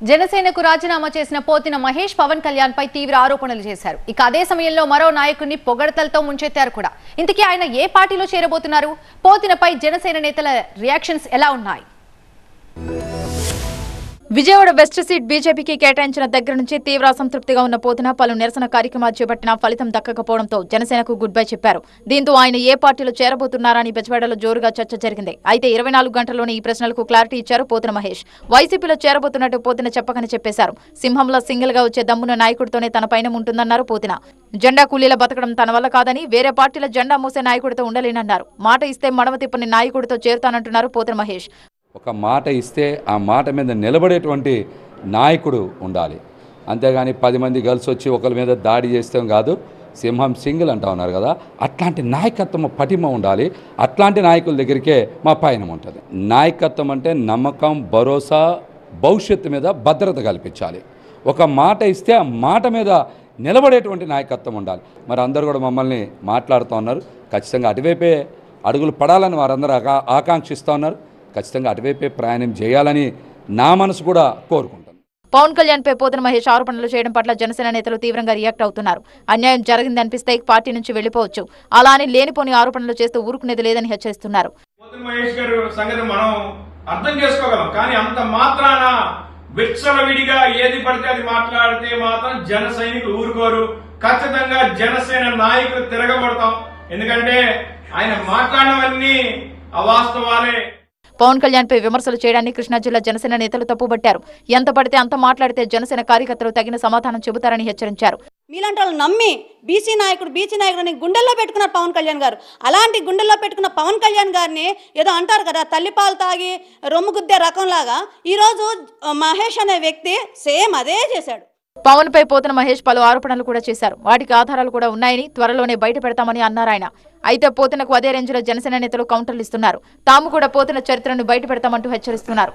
జనసేనకు రాజీనామా చేసిన పోతిన మహేష్ పవన్ కళ్యాణ్ పై తీవ్ర ఆరోపణలు చేశారు. ఇక అదే సమయంలో మరో నాయకుడిని పొగడతలతో ముంచెత్తారు కూడా. ఇంతకీ ఆయన ఏ పార్టీలో చేరబోతున్నారు? పోతినపై జనసేన నేతల రియాక్షన్స్ ఎలా ఉన్నాయి? విజయవాడ వెస్ట్ సీట్ బీజేపీకి కేటాయించిన దగ్గర నుంచి తీవ్ర అసంతృప్తిగా ఉన్న పోతిన పలు నిరసన కార్యక్రమాలు చేపట్టినా ఫలితం దక్కకపోవడంతో జనసేనకు గుడ్ బై చెప్పారు. దీంతో ఆయన ఏ పార్టీలో చేరబోతున్నారని బెజవాడలో జోరుగా చర్చ జరిగింది. అయితే 24 గంటల్లోనే ఈ ప్రశ్నలకు క్లారిటీ ఇచ్చారు పోతిన మహేష్. వైసీపీలో చేరబోతున్నట్టు పోతిన చెప్పకని చెప్పేశారు. సింహంలో సింగిల్ గా వచ్చే దమ్మున నాయకుడితోనే తన పైన ఉంటుందన్నారు పోతిన. జెండా కూలీల బతకడం తన వల్ల కాదని, వేరే పార్టీల జెండా మూసే నాయకుడితో ఉండలేనన్నారు. మాట ఇస్తే మడమ తిప్పని నాయకుడితో చేరుతానంటున్నారు పోతిన మహేష్. ఒక మాట ఇస్తే ఆ మాట మీద నిలబడేటువంటి నాయకుడు ఉండాలి. అంతేగాని 10 మంది కలిసి వచ్చి ఒకరి మీద దాడి చేస్తాం కాదు. సింహం సింగిల్ అంటా ఉన్నారు కదా, అట్లాంటి నాయకత్వం పటిమ ఉండాలి. అట్లాంటి నాయకుల దగ్గరికే మా పయనం ఉంటుంది. నాయకత్వం అంటే నమ్మకం, భరోసా, భవిష్యత్తు మీద భద్రత కల్పించాలి. ఒక మాట ఇస్తే ఆ మాట మీద నిలబడేటువంటి నాయకత్వం ఉండాలి. మరి అందరూ కూడా మమ్మల్ని మాట్లాడుతూ ఉన్నారు. ఖచ్చితంగా అటువైపే అడుగులు పడాలని వారందరూ ఆకాంక్షిస్తూ ఉన్నారు. ఖచ్చితంగా అటువైపే ప్రయాణం చేయాలని నా మనసు కూడా కోరుకుంటాను. పవన్ కళ్యాణ్ పై పోతిన మహేష్ ఆరోపణలు చేయడం పట్ల జనసేన నేతలు తీవ్రంగా రియాక్ట్ అవుతున్నారు. అన్యాయం జరిగింది అనిపిస్తే పార్టీ నుంచి వెళ్లిపోవచ్చు, అలా అని లేనిపోని ఆరోపణలు చేస్తూ ఊరుకునేది లేదని హెచ్చరిస్తున్నారు. పోతిన మహేష్ గారు సంగతి మనం అర్థం చేసుకోగలం, కానీ అంత మాత్రాన విచ్చలవిడిగా ఏది పడితే అది మాట్లాడితే మాత్రం జన సైనికులు ఊరుకోరు. ఖచ్చితంగా జనసేన నాయకులు తిరగబడతాం. ఎందుకంటే ఆయన మాట్లాడినవన్నీ అవాస్తవాలే. పవన్ కళ్యాణ్ పై విమర్శలు చేయడాన్ని కృష్ణా జిల్లా జనసేన నేతలు తప్పుబట్టారు. ఎంత పడితే అంత మాట్లాడితే జనసేన కార్యకర్తలు తగిన సమాధానం చెబుతారని హెచ్చరించారు. మీలాంటి వాళ్ళు నమ్మి బీసీ నాయకుడిని గుండెల్లో పెట్టుకున్నారు పవన్ కళ్యాణ్ గారు. అలాంటి గుండెల్లో పెట్టుకున్న పవన్ కళ్యాణ్ గారిని ఏదో అంటారు కదా, తల్లిపాలు తాగి రొమ్ము గుద్దే రకంలాగా ఈరోజు మహేష్ అనే వ్యక్తి సేమ్ అదే చేశాడు. పవన్ పై పోతిన మహేష్ పలు ఆరోపణలు కూడా చేశారు. వాటికి ఆధారాలు కూడా ఉన్నాయని త్వరలోనే బయట పెడతామని అన్నారు ఆయన. అయితే పోతినకు అదే రేంజ్ లో జనసేన నేతలు కౌంటర్లు ఇస్తున్నారు. తాము కూడా పోతిన చరిత్రను బయట పెడతామంటూ హెచ్చరిస్తున్నారు.